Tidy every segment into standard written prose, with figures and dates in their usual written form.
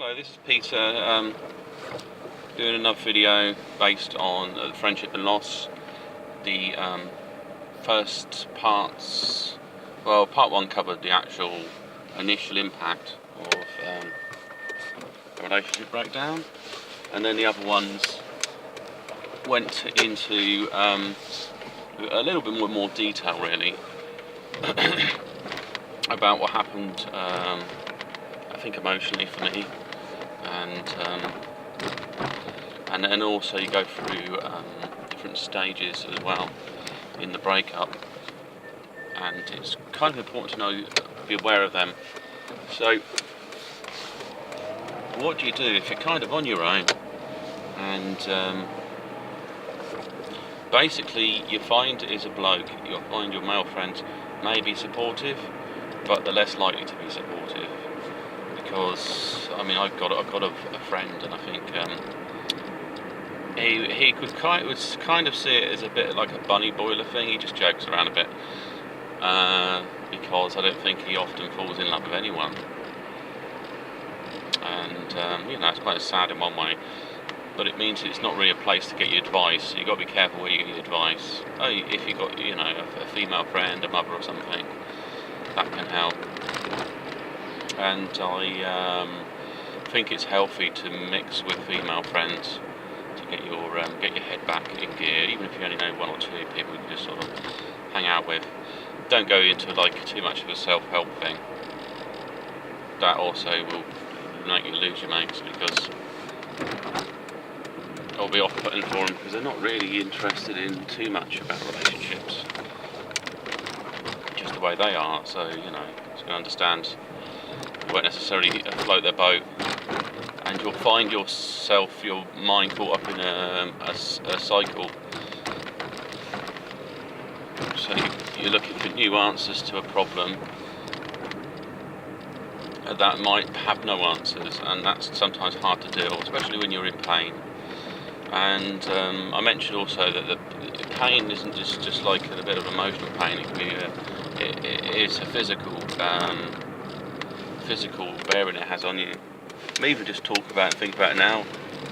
Hello, this is Peter, doing another video based on friendship and loss. The first parts, well, part one covered the actual initial impact of a relationship breakdown, and then the other ones went into a little bit more detail, really, about what happened, I think emotionally for me, and then also you go through different stages as well in the breakup, and it's kind of important to know, be aware of them. So what do you do if you're kind of on your own, and basically you find as a bloke, you'll find your male friends may be supportive, but they're less likely to be supportive, because I mean I've got a friend, and I think he would kind of see it as a bit like a bunny boiler thing. He just jokes around a bit, because I don't think he often falls in love with anyone, and it's quite sad in one way, but it means it's not really a place to get your advice. So you've got to be careful where you get your advice. If you've got a female friend, a mother or something, that can help. And I think it's healthy to mix with female friends to get your head back in gear, even if you only know one or two people you can just sort of hang out with. Don't go into like too much of a self-help thing. That also will make you lose your mates, because I'll be off-putting for them, because they're not really interested in too much about relationships, just the way they are. So it's going to understand. You won't necessarily float their boat, and you'll find yourself, your mind, caught up in a cycle. So you're looking for new answers to a problem that might have no answers, and that's sometimes hard to deal, especially when you're in pain. And I mentioned also that the pain isn't just like a bit of emotional pain. It can be it's a physical bearing it has on you. Even just talk about and think about it now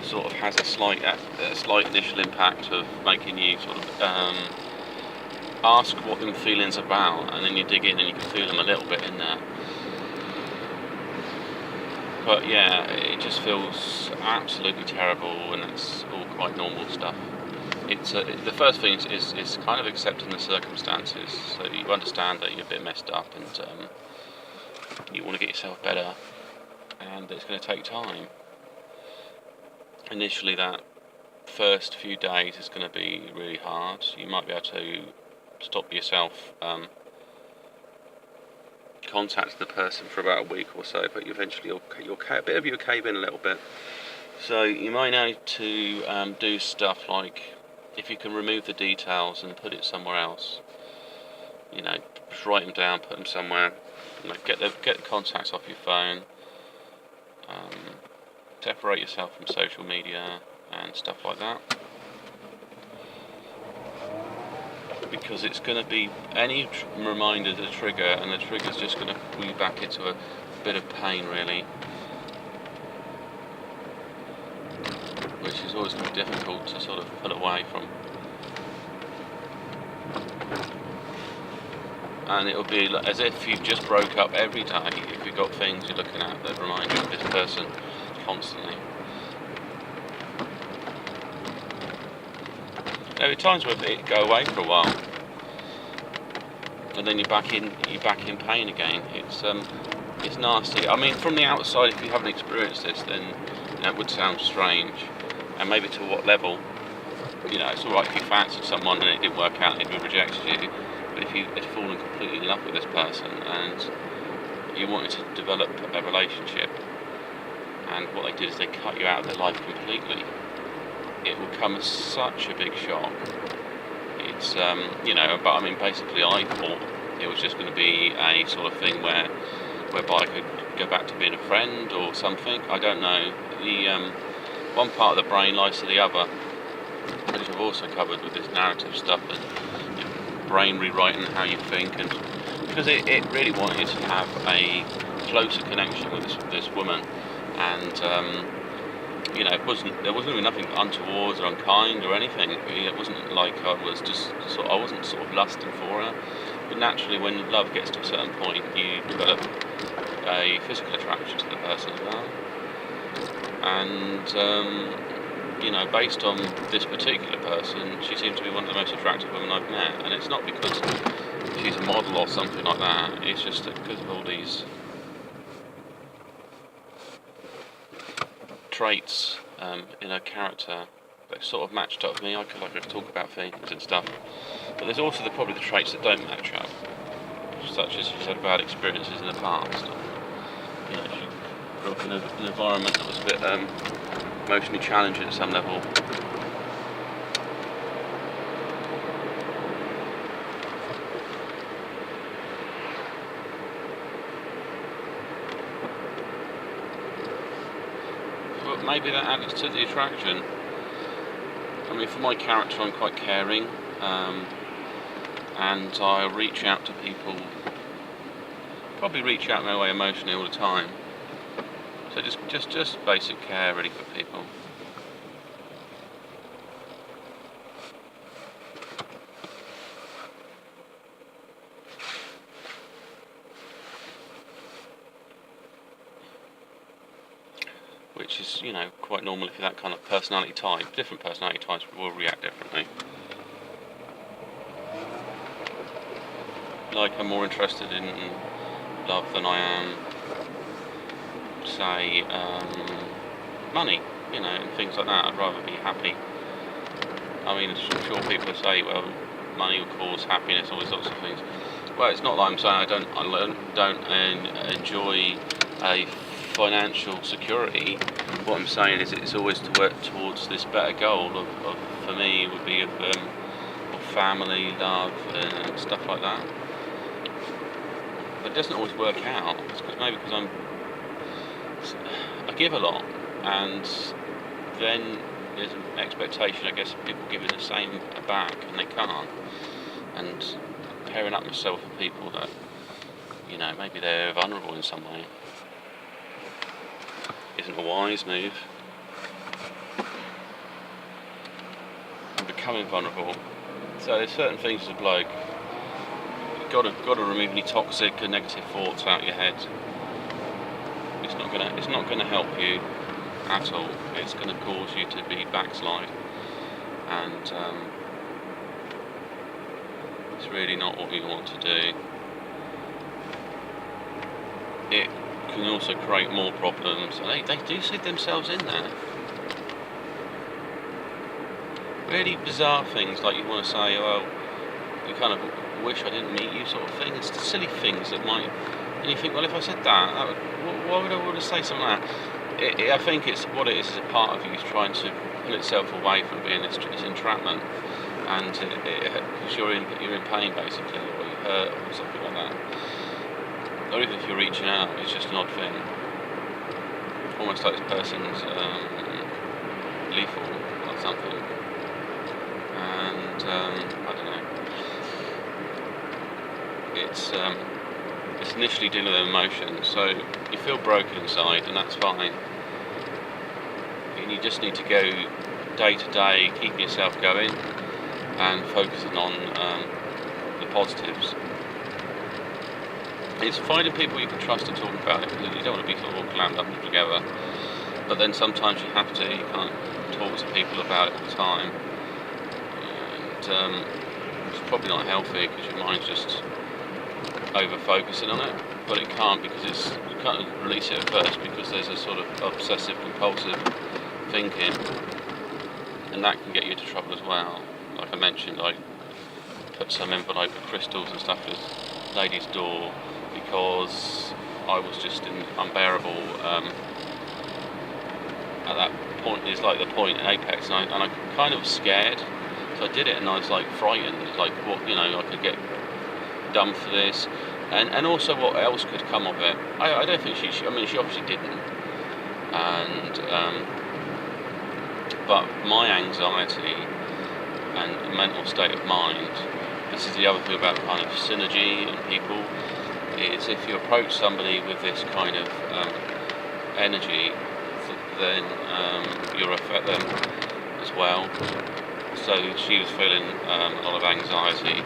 sort of has a slight initial impact of making you sort of ask what them feelings about, and then you dig in and you can feel them a little bit in there. But yeah, it just feels absolutely terrible, and it's all quite normal stuff. It's the first thing is kind of accepting the circumstances, so you understand that you're a bit messed up, and you want to get yourself better, and it's going to take time. Initially, that first few days is going to be really hard. You might be able to stop yourself contacting the person for about a week or so, but eventually a bit of you will cave in a little bit. So you might need to do stuff like, if you can remove the details and put it somewhere else, just write them down, put them somewhere, get the contacts off your phone, separate yourself from social media and stuff like that, because it's going to be any reminder to trigger, and the trigger's just going to pull you back into a bit of pain, really, which is always going to be difficult to sort of pull away from. And it'll be as if you've just broke up every day, if you've got things you're looking at that remind you of this person constantly. There are times where it go away for a while, and then you're back in pain again. It's nasty. I mean, from the outside, if you haven't experienced this, then it would sound strange, and maybe to what level. It's all right if you fancied someone and it didn't work out and they rejected you. But if you had fallen completely in love with this person and you wanted to develop a relationship, and what they did is they cut you out of their life completely, it will come as such a big shock. It's but I mean, basically I thought it was just going to be a sort of thing whereby I could go back to being a friend or something. I don't know. The one part of the brain lies to the other, which I've also covered with this narrative stuff, and brain rewriting how you think, and because it really wanted to have a closer connection with this woman, and there wasn't even nothing untoward or unkind or anything. It wasn't like I wasn't sort of lusting for her. But naturally, when love gets to a certain point, you develop a physical attraction to the person as well. And based on this particular person, she seems to be one of the most attractive women I've met. And it's not because she's a model or something like that. It's just that because of all these traits in her character that sort of matched up with me. I could talk about things and stuff, but there's also probably the traits that don't match up, such as she's had bad experiences in the past. She grew up in an environment that was a bit emotionally challenging at some level. But maybe that added to the attraction. I mean, for my character, I'm quite caring, and I reach out to people. Probably reach out my way emotionally all the time. So just basic care, really, for people. Which is, quite normal if you're that kind of personality type. Different personality types will react differently. Like, I'm more interested in love than I am, say, money, and things like that. I'd rather be happy. I mean, I'm sure people say, well, money will cause happiness, all these sorts of things. Well, it's not like I'm saying I don't enjoy a financial security. What I'm saying is it's always to work towards this better goal of for me, would be of family, love, and stuff like that. But it doesn't always work out. It's maybe because I give a lot, and then there's an expectation, I guess, of people giving the same back, and they can't. And pairing up myself with people that, maybe they're vulnerable in some way, isn't a wise move. I'm becoming vulnerable. So there's certain things as a bloke, you've got to remove any toxic and negative thoughts out of your head. It's not gonna help you at all. It's gonna cause you to be backslide, and it's really not what we want to do. It can also create more problems. They do see themselves in there. Really bizarre things, like you want to say, well, you kind of wish I didn't meet you, sort of thing. It's silly things that might, and you think, well, if I said that why would I want to say something like that? I think it's what it is a part of you is trying to pull itself away from being this entrapment, and because you're in pain basically, or you hurt or something like that. Or even if you're reaching out, it's just an odd thing. Almost like this person's lethal or something. And I don't know. It's initially dealing with emotions, so you feel broken inside, and that's fine. And you just need to go day to day, keeping yourself going, and focusing on the positives. It's finding people you can trust and talk about it, because you don't want to be sort of all clammed up together. But then sometimes you have to. You can't talk to people about it all the time, and it's probably not healthy because your mind's just over focusing on it. But it can't, because you can't release it at first, because there's a sort of obsessive compulsive thinking, and that can get you into trouble as well. Like I mentioned, I put some envelope with crystals and stuff at this lady's door, because I was just unbearable at that point. It's like the point in apex, and I kind of was scared, so I did it, and I was like frightened, like what I could get done for this, and also what else could come of it. I don't think she obviously didn't, and but my anxiety and mental state of mind, this is the other thing about kind of synergy and people, is if you approach somebody with this kind of energy, then you'll affect them as well. So she was feeling a lot of anxiety,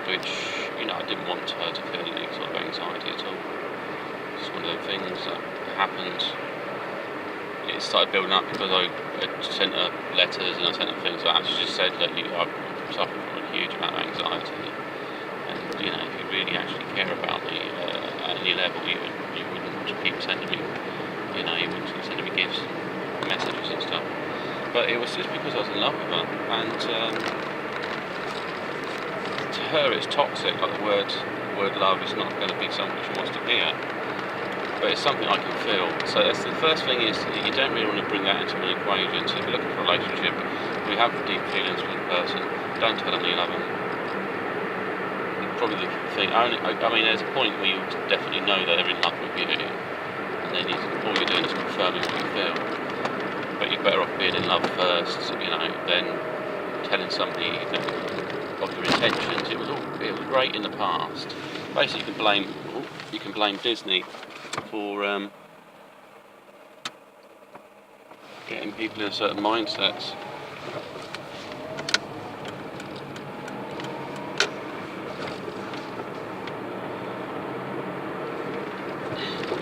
which, you know, I didn't want her to feel any sort of anxiety at all. It's one of the things that happened. It started building up because I sent her letters and I sent her things. So I actually just said that I'm suffering from a huge amount of anxiety, and you know, if you really actually care about me at any level, you wouldn't keep sending me, you know, you wouldn't keep sending me gifts and messages and stuff. But it was just because I was in love with her, and to her it's toxic. Like the word love is not going to be something she wants to hear, but it's something I can feel. So that's the first thing, is that you don't really want to bring that into an equation. So if you're looking for a relationship, we have deep feelings for the person, don't tell them you love them. Probably the thing, I mean, there's a point where you definitely know that they're in love with you, and then all you're doing is confirming what you feel. But you're better off being in love first, you know, than telling somebody of your intentions. It was great in the past. Basically, you can blame Disney for getting people in certain mindsets.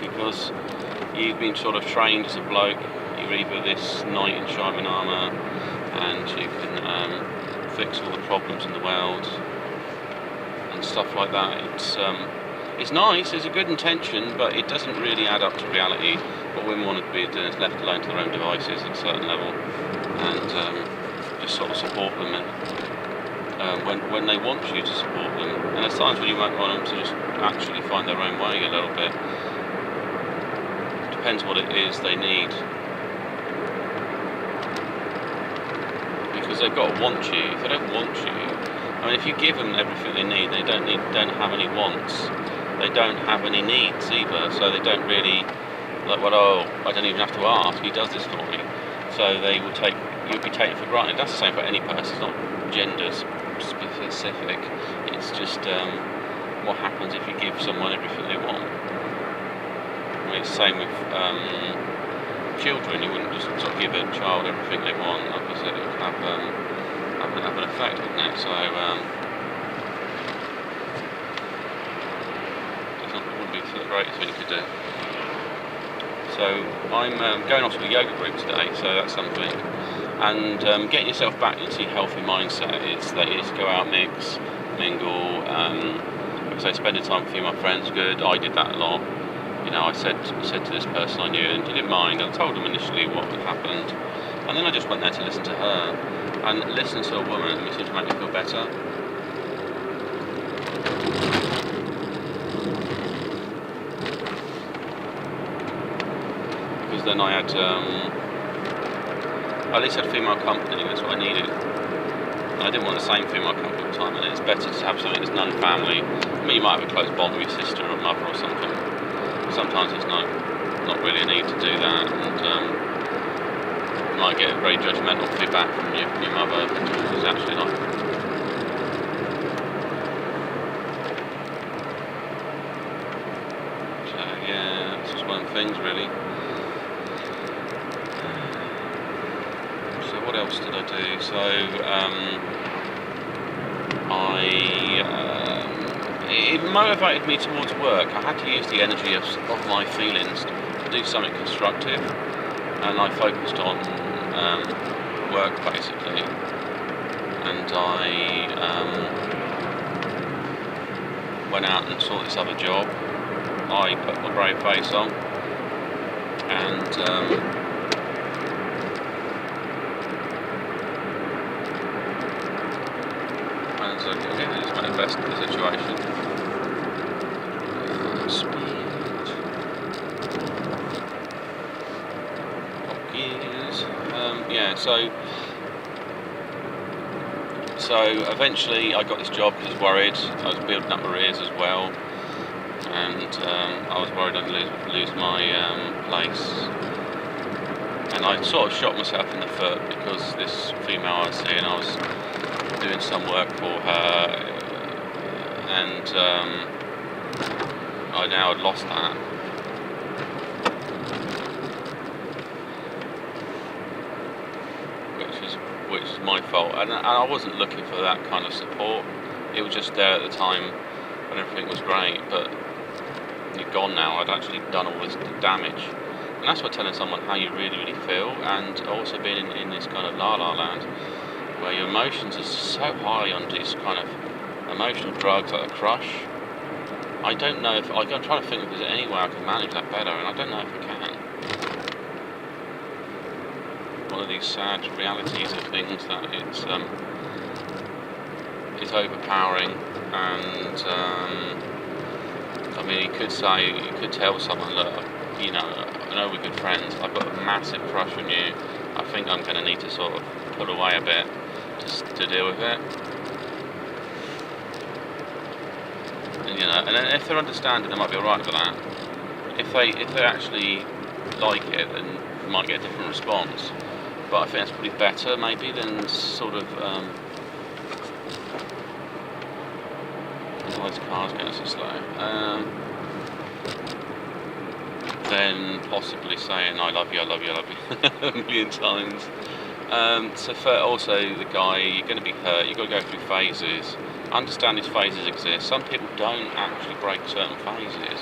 Because you've been sort of trained as a bloke. You're either this knight in shining armour, and you can fix all the problems in the world and stuff like that. It's nice, it's a good intention, but it doesn't really add up to reality. What women want to be doing is left alone to their own devices at a certain level, and just sort of support them, and when they want you to support them. And there's times when you might want them to just actually find their own way a little bit. Depends what it is they need. Because they've got to want you. If they don't want you, I mean, if you give them everything they need, they don't have any wants. They don't have any needs either. So they don't really like, well, oh, I don't even have to ask. He does this for me. So you'll be taken for granted. That's the same for any person. It's not gender specific. It's just what happens if you give someone everything they want. I mean, it's the same with children. You wouldn't just sort of give a child everything they want. Like I said, it would have an effect, wouldn't it? So it wouldn't be the greatest thing you could do. So I'm going off to a yoga group today, so that's something. And getting yourself back into your healthy mindset is that you need to go out, mix, mingle. Like I say, spending time with a few of my friends, good. I did that a lot. You know, I said to this person I knew, and he didn't mind. I told them initially what had happened, and then I just went there to listen to her. And listening to a woman, it seemed to make me feel better. Because then I had, at least had female company. That's what I needed. And I didn't want the same female company all the time. And it's better to have something that's non-family. I mean, you might have a close bond with your sister or mother or something. Sometimes it's not really a need to do that, and you might get very judgmental feedback from your mother, which is actually not. So yeah, it's just one of the things really. So what else did I do? So it motivated me towards work. I had to use the energy of my feelings to do something constructive, and I focused on work basically. And I went out and saw this other job. I put my brave face on, and so again, I just went to invest in the situation. Yeah, so eventually I got this job because I was worried. I was building up arrears as well, and I was worried I'd lose my place. And I sort of shot myself in the foot because this female I was seeing, I was doing some work for her, and I now had lost that. which is my fault. And I wasn't looking for that kind of support. It was just there at the time when everything was great, but you're gone now. I'd actually done all this damage. And that's why telling someone how you really, really feel, and also being in this kind of la-la land, where your emotions are so high on these kind of emotional drugs like a crush. I don't know if... I'm trying to think if there's any way I can manage that better, and I don't know if I can. One of these sad realities of things that it's overpowering, and I mean, you could tell someone, look, you know, I know we're good friends, I've got a massive crush on you, I think I'm going to need to sort of pull away a bit just to deal with it. And, you know, and then if they're understanding, they might be alright with that. If they actually like it, then you might get a different response. But I think that's probably better, maybe, than sort of all those cars going so slow. Then possibly saying I love you, I love you, I love you a million times. So for also the guy, you're going to be hurt, you've got to go through phases. Understand these phases exist. Some people don't actually break certain phases.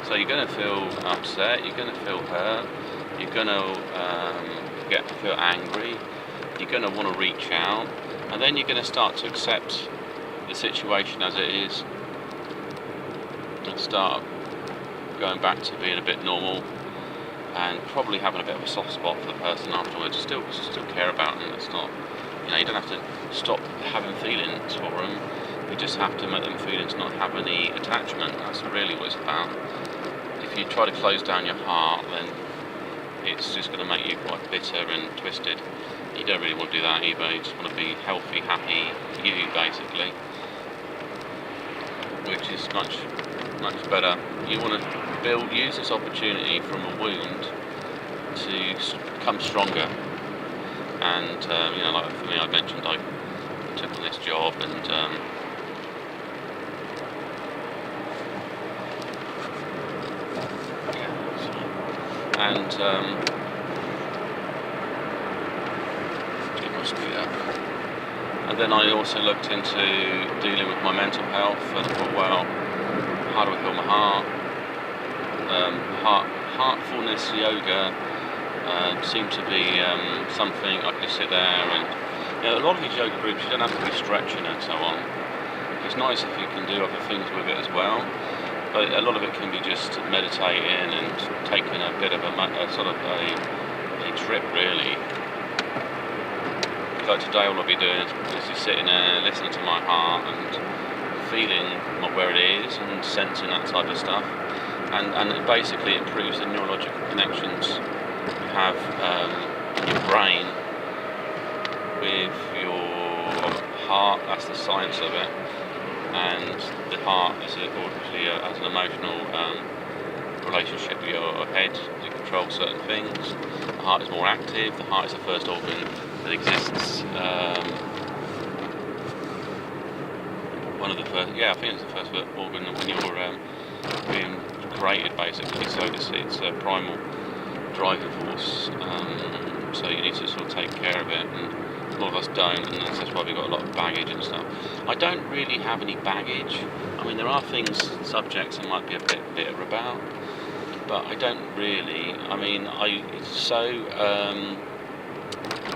So you're going to feel upset, you're going to feel hurt, you're going to feel angry, you're going to want to reach out, and then you're going to start to accept the situation as it is and start going back to being a bit normal, and probably having a bit of a soft spot for the person afterwards. Still care about them. It's not, you know, you don't have to stop having feelings for them. You just have to make them feelings not have any attachment. That's really what it's about. If you try to close down your heart, then it's just going to make you quite bitter and twisted. You don't really want to do that either. You just want to be healthy, happy, you basically, which is much better. You want to use this opportunity from a wound to become stronger. And you know, like for me, I mentioned I took on this job, and get my speed up. And then I also looked into dealing with my mental health, and I thought, well, how do I heal my heart? Heartfulness yoga seemed to be something I could sit there and, you know, a lot of these yoga groups, you don't have to be stretching and so on. It's nice if you can do other things with it as well, but a lot of it can be just meditating and taking a bit of a trip, really. Like today, all I'll be doing is just sitting there, listening to my heart and feeling where it is and sensing that type of stuff. And it basically improves the neurological connections you have in your brain with your heart. That's the science of it. And the heart is obviously has an emotional relationship with your head. You control certain things. The heart is more active. The heart is the first organ that exists. One of the first, I think it's the first organ when you're being created, basically. So it's a primal driving force. So you need to sort of take care of it, and a lot of us don't, and that's why we've got a lot of baggage and stuff. I don't really have any baggage. I mean, there are subjects I might be a bit bitter about, but I don't really. I mean, it's so.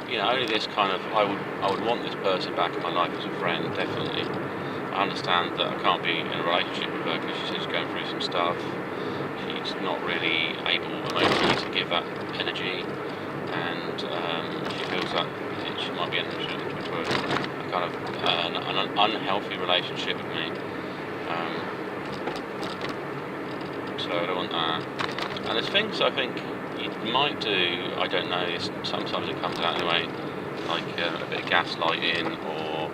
You know, only this kind of, I would want this person back in my life as a friend, definitely. I understand that I can't be in a relationship with her because she's going through some stuff. She's not really able emotionally to give that energy, and she feels that she might be entering into a kind of an unhealthy relationship with me. So I don't want that. And there's things I think you might do, I don't know, sometimes it comes out anyway, like a bit of gaslighting, or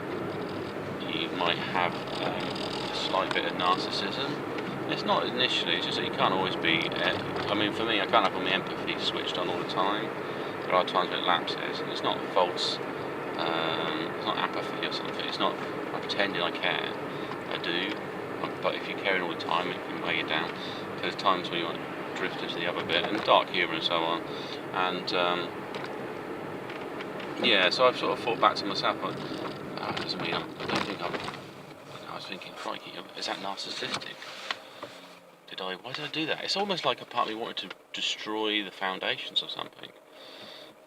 you might have a slight bit of narcissism. It's not initially, it's just that you can't always be, I mean, for me, I can't have all my empathy switched on all the time. There are times when it lapses, and it's not false, it's not apathy or something, it's not I'm pretending I care, I do, but if you're caring all the time, it can weigh you down. There's times when you want to drift into the other bit, and dark humour and so on, and Yeah, so I've sort of thought back to myself. Like, oh, it doesn't mean I don't think I'm. I was thinking, crikey, is that narcissistic? Why did I do that? It's almost like a part of me wanted to destroy the foundations of something,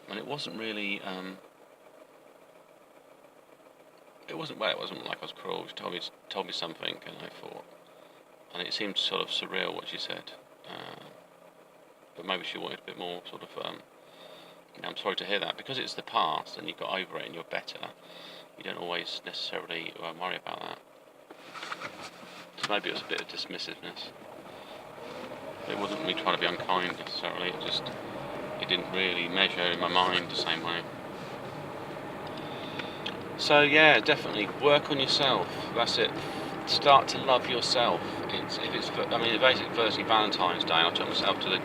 and it wasn't really. It wasn't like I was cruel. She told me something, and I thought, and it seemed sort of surreal what she said. But maybe she wanted a bit more sort of. I'm sorry to hear that, because it's the past and you got over it and you're better. You don't always necessarily worry about that. So maybe it was a bit of dismissiveness. It wasn't me trying to be unkind necessarily. It didn't really measure in my mind the same way. So yeah, definitely work on yourself. That's it. Start to love yourself. Basically Thursday Valentine's Day, I took myself to the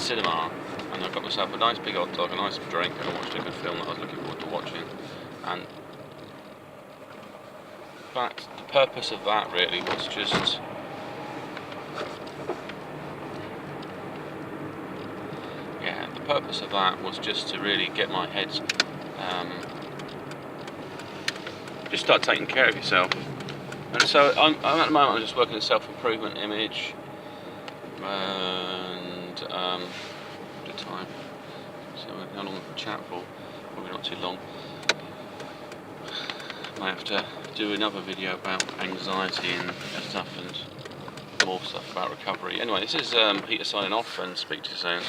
cinema, and I got myself a nice big hot dog, a nice drink, and I watched a good film that I was looking forward to watching. And the purpose of that really was just to really get my head, just start taking care of yourself. And so I'm at the moment, I'm just working in self-improvement, image, and the time. So how long to chat for? Probably not too long. I have to do another video about anxiety and stuff, and more stuff about recovery. Anyway, this is Peter signing off, and speak to you soon.